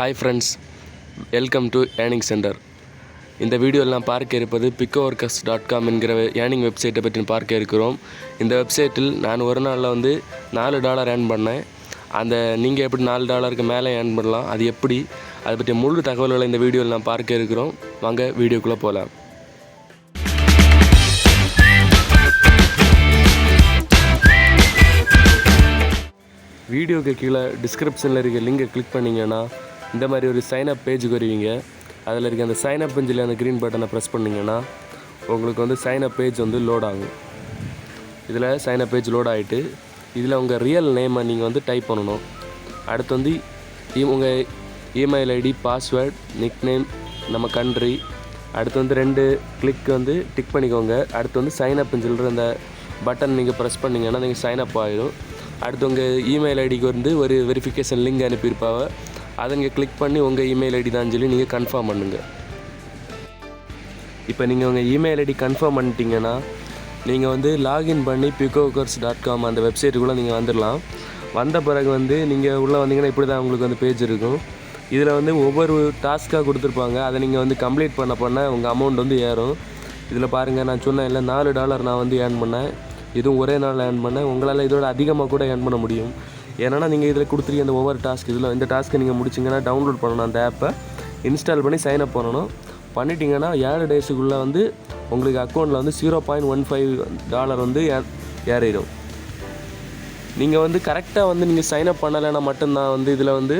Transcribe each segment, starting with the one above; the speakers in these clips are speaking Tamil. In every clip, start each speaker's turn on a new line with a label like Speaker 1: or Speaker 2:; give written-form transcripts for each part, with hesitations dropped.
Speaker 1: Hi friends, welcome to Earning Center. இந்த வீடியோவில் நான் பார்க்க இருப்பது picoworkers.com என்கிற ஏர்னிங் வெப்சைட்டை பற்றி பார்க்க இருக்கிறோம். இந்த வெப்சைட்டில் நான் ஒரு நாளில் வந்து $4 ஏர்ன் பண்ணேன். அந்த நீங்கள் எப்படி $4க்கு மேலே ஏர்ன் பண்ணலாம், அது எப்படி, அதை பற்றி முழு தகவல்களை இந்த வீடியோவில் நான் பார்க்க இருக்கிறோம். வாங்க வீடியோக்குள்ளே போகலாம். வீடியோக்கு கீழே டிஸ்கிரிப்ஷனில் இருக்க லிங்கை கிளிக் பண்ணிங்கன்னா இந்த மாதிரி ஒரு சைன்அப் பேஜுக்கு வருவீங்க. அதில் இருக்க அந்த சைன்அப் பெஞ்சில் அந்த க்ரீன் பட்டனை ப்ரெஸ் பண்ணிங்கன்னா உங்களுக்கு வந்து சைன்அப் பேஜ் வந்து லோட் ஆகும். இதில் சைன்அப் பேஜ் லோட் ஆகிட்டு இதில் உங்கள் ரியல் நேமை நீங்கள் வந்து டைப் பண்ணணும். அடுத்து வந்து உங்கள் email ID, password, nickname, நம்ம கண்ட்ரி, அடுத்து வந்து 2 கிளிக் வந்து டிக் பண்ணிக்கோங்க. அடுத்து வந்து சைன்அப்னு சொல்கிற அந்த பட்டன் நீங்கள் ப்ரெஸ் பண்ணிங்கன்னா நீங்கள் சைன்அப் ஆகிடும். அடுத்து உங்கள் இமெயில் ஐடிக்கு வந்து ஒரு வெரிஃபிகேஷன் லிங்க் அனுப்பியிருப்பாங்க. அதை நீங்கள் கிளிக் பண்ணி உங்கள் இமெயில் ஐடி தான் சொல்லி நீங்கள் கன்ஃபார்ம் பண்ணுங்கள். இப்போ நீங்கள் உங்கள் இமெயில் ஐடி கன்ஃபார்ம் பண்ணிட்டீங்கன்னா நீங்கள் வந்து லாகின் பண்ணி picoworkers.com அந்த வெப்சைட்டுக்குள்ளே நீங்கள் வந்துடலாம். வந்த பிறகு வந்து நீங்கள் உள்ளே வந்தீங்கன்னா இப்படி தான் உங்களுக்கு வந்து பேஜ் இருக்கும். இதில் வந்து ஒவ்வொரு டாஸ்க்காக கொடுத்துருப்பாங்க. அதை நீங்கள் வந்து கம்ப்ளீட் பண்ண உங்கள் அமௌண்ட் வந்து ஏறும். இதில் பாருங்கள், நான் சொன்னேன் இல்லை $4 நான் வந்து ஏர்ன் பண்ணேன். இதுவும் ஒரே நாள் ஏர்ன் பண்ணேன். உங்களால் இதோட அதிகமாக கூட ஏர்ன் பண்ண முடியும். ஏன்னா நீங்கள் இதில் கொடுத்துருக்க அந்த ஒவ்வொரு டாஸ்க், இதில் இந்த டாஸ்க்கை நீங்கள் முடிச்சிங்கன்னா டவுன்லோட் பண்ணணும், அந்த ஆப்பை இன்ஸ்டால் பண்ணி சைன்அப் பண்ணணும். பண்ணிட்டீங்கன்னா 7 டேஸுக்குள்ளே வந்து உங்களுக்கு அக்கௌண்ட்டில் வந்து $0.15 வந்து ஏறிடும். நீங்கள் வந்து கரெக்டாக வந்து நீங்கள் சைன்அப் பண்ணலைன்னா மட்டும்தான் வந்து இதில் வந்து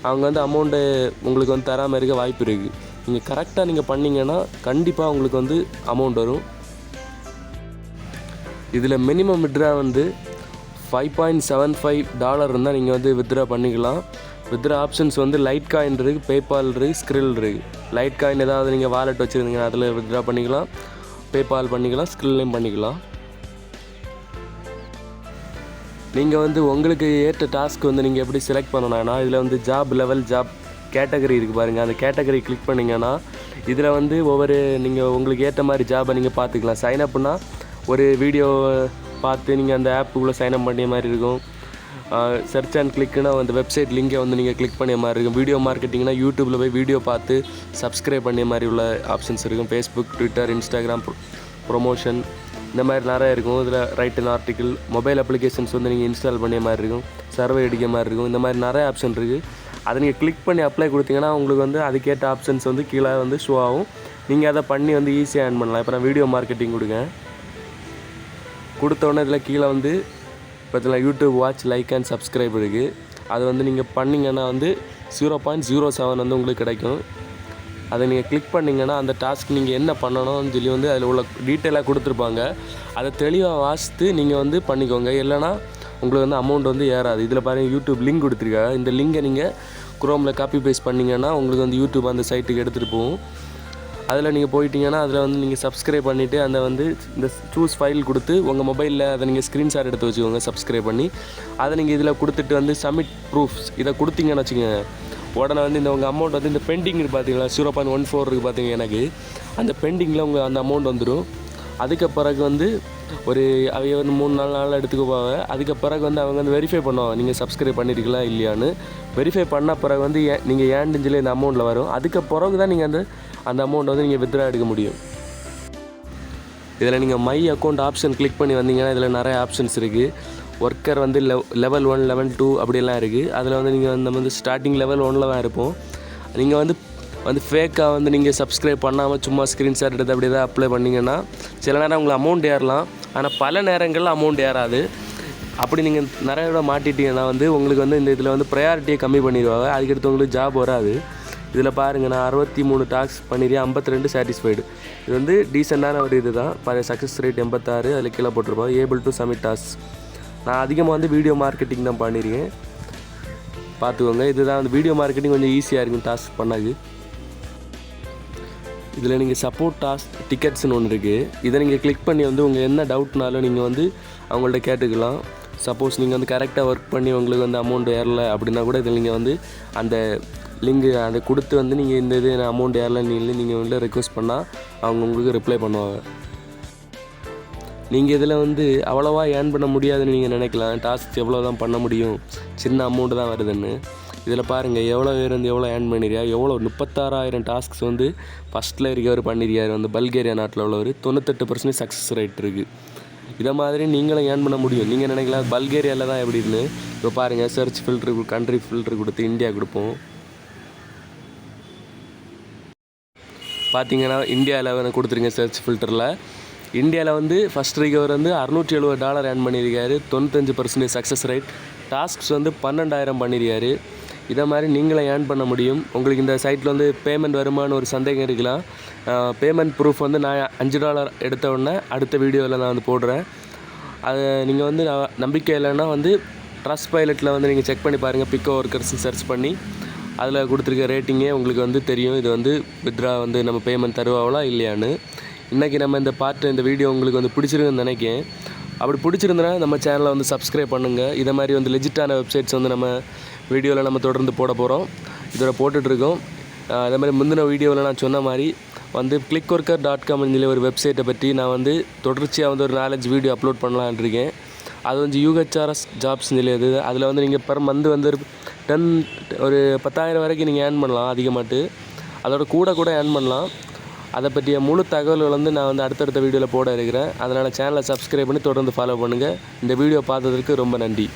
Speaker 1: அவங்க வந்து அமௌண்ட்டு உங்களுக்கு வந்து தராமல் இருக்க வாய்ப்பு இருக்குது. நீங்கள் கரெக்டாக நீங்கள் பண்ணிங்கன்னா கண்டிப்பாக உங்களுக்கு வந்து அமௌண்ட் வரும். இதில் மினிமம் வித்ட்ரா வந்து $5.75 இருந்தால் நீங்கள் வந்து வித்ட்ரா பண்ணிக்கலாம். வித்ட்ரா ஆப்ஷன்ஸ் வந்து லைட் காயின் இருக்குது, பேபால் இருக்குது, ஸ்க்ரில் இருக்குது. லைட் காயின் ஏதாவது நீங்கள் வாலெட் வச்சுருந்தீங்கன்னா அதில் வித்ட்ரா பண்ணிக்கலாம், பேபால் பண்ணிக்கலாம், ஸ்க்ரில்லையும் பண்ணிக்கலாம். நீங்கள் வந்து உங்களுக்கு ஏற்ற டாஸ்க் வந்து நீங்கள் எப்படி செலக்ட் பண்ணணும்னா இதில் வந்து ஜாப் லெவல், ஜாப் கேட்டகரி இருக்குது பாருங்கள். அந்த கேட்டகரி கிளிக் பண்ணிங்கன்னா இதில் வந்து ஒவ்வொரு நீங்கள் உங்களுக்கு ஏற்ற மாதிரி ஜாபை நீங்கள் பார்த்துக்கலாம். சைன்அப்னா ஒரு வீடியோ பார்த்து நீங்கள் அந்த ஆப்புக்குள்ளே சைன்அப் பண்ணிய மாதிரி இருக்கும். சர்ச் அண்ட் கிளிக்னா அந்த வெப்சைட் லிங்கை வந்து நீங்கள் கிளிக் பண்ணிய மாதிரி இருக்கும். வீடியோ மார்க்கெட்டிங்னா யூடியூப்பில் போய் வீடியோ பார்த்து சப்ஸ்கிரைப் பண்ணிய மாதிரி உள்ள ஆப்ஷன்ஸ் இருக்கும். ஃபேஸ்புக், ட்விட்டர், இன்ஸ்டாகிராம் ப்ரொமோஷன் இந்த மாதிரி நிறைய இருக்கும். இதில் ரைட்டன் ஆர்டிக்கிள், மொபைல் அப்ளிகேஷன்ஸ் வந்து நீங்கள் இன்ஸ்டால் பண்ணிய மாதிரி இருக்கும், சர்வே அடிக்க மாதிரி இருக்கும். இந்த மாதிரி நிறைய ஆப்ஷன் இருக்குது. அதை நீங்கள் கிளிக் பண்ணி அப்ளை கொடுத்தீங்கன்னா உங்களுக்கு வந்து அதுக்கேற்ற ஆப்ஷன்ஸ் வந்து கீழே வந்து ஷோ ஆகும். நீங்கள் அதை பண்ணி வந்து ஈஸியாக ஏர்ன் பண்ணலாம். இப்போ நான் வீடியோ மார்க்கெட்டிங் கொடுத்தோடனே இதில் கீழே வந்து பார்த்தீங்கன்னா YouTube watch, like and subscribe இருக்குது. அது வந்து நீங்கள் பண்ணிங்கன்னா வந்து 0.07 வந்து உங்களுக்கு கிடைக்கும். அதை நீங்கள் கிளிக் பண்ணிங்கன்னா அந்த டாஸ்க் நீங்கள் என்ன பண்ணணும்னு சொல்லி வந்து அதில் உள்ள டீட்டெயிலாக கொடுத்துருப்பாங்க. அதை தெளிவாக வாசித்து நீங்கள் வந்து பண்ணிக்கோங்க. இல்லைனா உங்களுக்கு வந்து அமௌண்ட் வந்து ஏறாது. இதில் பாருங்கள், யூடியூப் லிங்க் கொடுத்துருக்காங்க. இந்த லிங்கை நீங்கள் குரோமில் காப்பி பேஸ்ட் பண்ணிங்கன்னா உங்களுக்கு வந்து யூடியூப் அந்த சைட்டுக்கு எடுத்துகிட்டு போகும். அதில் நீங்கள் போயிட்டீங்கன்னா அதில் வந்து நீங்கள் சப்ஸ்கிரைப் பண்ணிவிட்டு அந்த வந்து இந்த சூஸ் ஃபைல் கொடுத்து உங்கள் மொபைலில் அதை நீங்கள் ஸ்க்ரீன்ஷாட் எடுத்து வச்சுக்கோங்க. சப்ஸ்கிரைப் பண்ணி அதை நீங்கள் இதில் கொடுத்துட்டு வந்து சப்மிட் ப்ரூஃப்ஸ் இதை கொடுத்தீங்கன்னு வச்சுக்கோங்க. உடனே வந்து இந்த உங்கள் அமௌண்ட் வந்து இந்த பெண்டிங் பார்த்தீங்களா, 0.14 இருக்குது பார்த்தீங்க, எனக்கு அந்த பெண்டிங்கில் உங்கள் அந்த அமௌண்ட் வந்துடும். அதுக்கு பிறகு வந்து ஒரு அவங்க வந்து 3-4 நாள் எடுத்துக்க போவாங்க. அதுக்கு பிறகு வந்து அவங்க வந்து வெரிஃபை பண்ணுவாங்க நீங்கள் சப்ஸ்கிரைப் பண்ணியிருக்கலாம் இல்லையான்னு. வெரிஃபை பண்ண பிறகு வந்து நீங்கள் ஏன்னு சொல்லி இந்த அமௌண்ட்டில் வரும். அதுக்கு பிறகு தான் நீங்கள் அந்த அமௌண்ட் வந்து நீங்கள் வித்ட்ரா எடுக்க முடியும். இதில் நீங்கள் மை அக்கௌண்ட் ஆப்ஷன் கிளிக் பண்ணி வந்தீங்கன்னா இதில் நிறைய ஆப்ஷன்ஸ் இருக்குது. ஒர்க்கர் வந்து லெவல் 1, லெவல் 2 அப்படியெல்லாம் இருக்குது. அதில் வந்து நீங்கள் வந்து ஸ்டார்டிங் லெவல் 1 தான் இருப்போம். நீங்கள் வந்து ஃபேக்காக வந்து நீங்கள் சப்ஸ்கிரைப் பண்ணாமல் சும்மா ஸ்க்ரீன்ஷாட் எடுத்து அப்படி தான் அப்ளை பண்ணிங்கன்னா சில நேரம் உங்களுக்கு அமௌண்ட் ஏறலாம். ஆனால் பல நேரங்களில் அமௌண்ட் ஏறாது. அப்படி நீங்கள் நிறைய விட மாட்டிட்டீங்கன்னா வந்து உங்களுக்கு வந்து இந்த இதில் வந்து ப்ரையாரிட்டியை கம்மி பண்ணிடுவாங்க. அதுக்கடுத்து உங்களுக்கு ஜாப் வராது. இதில் பாருங்கள், நான் 63 டாஸ்க் பண்ணிடுறேன், 52 சாட்டிஸ்ஃபைடு. இது வந்து டீசெண்டான ஒரு இது தான். Success rate 86. அதில் கீழே போட்டிருப்போம் ஏபிள் டு சப்மிட் டாஸ்க். நான் அதிகமாக வந்து வீடியோ மார்க்கெட்டிங் தான் பண்ணியிருக்கேன், பார்த்துக்கோங்க. இதுதான் வந்து வீடியோ மார்க்கெட்டிங் கொஞ்சம் ஈஸியாக இருக்கும் டாஸ்க் பண்ணாது. இதில் நீங்கள் சப்போர்ட் டாஸ்க் டிக்கெட்ஸ்னு ஒன்று இருக்குது. இதை நீங்கள் கிளிக் பண்ணி வந்து உங்கள் என்ன டவுட்னாலும் நீங்கள் வந்து அவங்கள்ட்ட கேட்டுக்கலாம். சப்போஸ் நீங்கள் வந்து கரெக்டாக ஒர்க் பண்ணி உங்களுக்கு வந்து அமௌண்ட் ஏறலை அப்படின்னா கூட இதில் நீங்கள் வந்து அந்த லிங்கு அதை கொடுத்து வந்து நீங்கள் இந்த இது அமௌண்ட் ஏறலைன்னு நீங்கள் வந்து ரெக்வஸ்ட் பண்ணால் அவங்க உங்களுக்கு ரிப்ளை பண்ணுவாங்க. நீங்கள் இதில் வந்து அவ்வளோவா ஏர்ன் பண்ண முடியாதுன்னு நீங்கள் நினைக்கலாம். டாஸ்க் எவ்வளோ தான் பண்ண முடியும், சின்ன அமௌண்ட்டு தான் வருதுன்னு. இதில் பாருங்கள் எவ்வளோ பேர் வந்து எவ்வளோ ஏர்ன் பண்ணியிருக்காரு. எவ்வளோ 36,000 டாஸ்க்ஸ் வந்து ஃபஸ்ட்டில் இருக்கவர் பண்ணியிருக்காரு. வந்து பல்கேரியா நாட்டில் உள்ளவர் 98% சக்ஸஸ் ரேட் இருக்குது. இதை மாதிரி நீங்களும் ஏர்ன் பண்ண முடியும். நீங்கள் நினைக்கலாம் பல்கேரியாவில் தான் எப்படின்னு. இப்போ பாருங்கள் சர்ச் ஃபில்ட்ரு கண்ட்ரி ஃபில்ட்ரு கொடுத்து இந்தியா கொடுப்போம். பார்த்தீங்கன்னா இந்தியாவில் கொடுத்துருங்க சர்ச் ஃபில்டரில். இந்தியாவில் வந்து ஃபஸ்ட் இருக்கவர் வந்து $670 ஏர்ன் பண்ணியிருக்காரு. 95% சக்ஸஸ் ரேட். டாஸ்க்ஸ் வந்து 12,000 பண்ணியிருக்காரு. இதை மாதிரி நீங்களும் ஏர்ன் பண்ண முடியும். உங்களுக்கு இந்த சைட்டில் வந்து பேமெண்ட் வருமானு ஒரு சந்தேகம் இருக்கலாம். பேமெண்ட் ப்ரூஃப் வந்து நான் $5 எடுத்த உடனே அடுத்த வீடியோவில் நான் வந்து போடுறேன். அதை நீங்கள் வந்து நம்பிக்கை இல்லைன்னா வந்து ட்ரஸ்ட் பைலட்டில் வந்து நீங்கள் செக் பண்ணி பாருங்கள். பிக்கோ ஒர்க்கர்ஸ் சர்ச் பண்ணி அதில் கொடுத்துருக்க ரேட்டிங்கே உங்களுக்கு வந்து தெரியும். இது வந்து வித்ரா வந்து நம்ம பேமெண்ட் தருவாங்களா இல்லையான்னு. இன்றைக்கி நம்ம இந்த வீடியோ உங்களுக்கு வந்து பிடிச்சிருக்குன்னு நினைக்கிறேன். அப்படி பிடிச்சிருந்தனா நம்ம சேனலை வந்து சப்ஸ்கிரைப் பண்ணுங்கள். இதை மாதிரி வந்து லெஜிட்டான வெப்சைட்ஸ் வந்து நம்ம வீடியோவில் நம்ம தொடர்ந்து போட போகிறோம். இதில் போட்டுட்ருக்கோம். அதே மாதிரி முந்தின வீடியோவில் நான் சொன்ன மாதிரி வந்து clickworker.com ஒரு வெப்சைட்டை பற்றி நான் வந்து தொடர்ச்சியாக வந்து ஒரு 4-5 வீடியோ அப்லோட் பண்ணலான்னு இருக்கேன். அது வந்து UHRS ஜாப்ஸ் நிலையது. அதில் வந்து நீங்கள் பெர் மந்த் வந்து ஒரு 10,000 வரைக்கும் நீங்கள் ஏர்ன் பண்ணலாம் அதிகமாட்டு. அதோட கூட ஏர்ன் பண்ணலாம். அதை பற்றிய முழு தகவல்கள் வந்து நான் வந்து அடுத்தடுத்த வீடியோவில் போட இருக்கிறேன். அதனால் சேனலை சப்ஸ்கிரைப் பண்ணி தொடர்ந்து ஃபாலோ பண்ணுங்கள். இந்த வீடியோ பார்த்ததற்கு ரொம்ப நன்றி.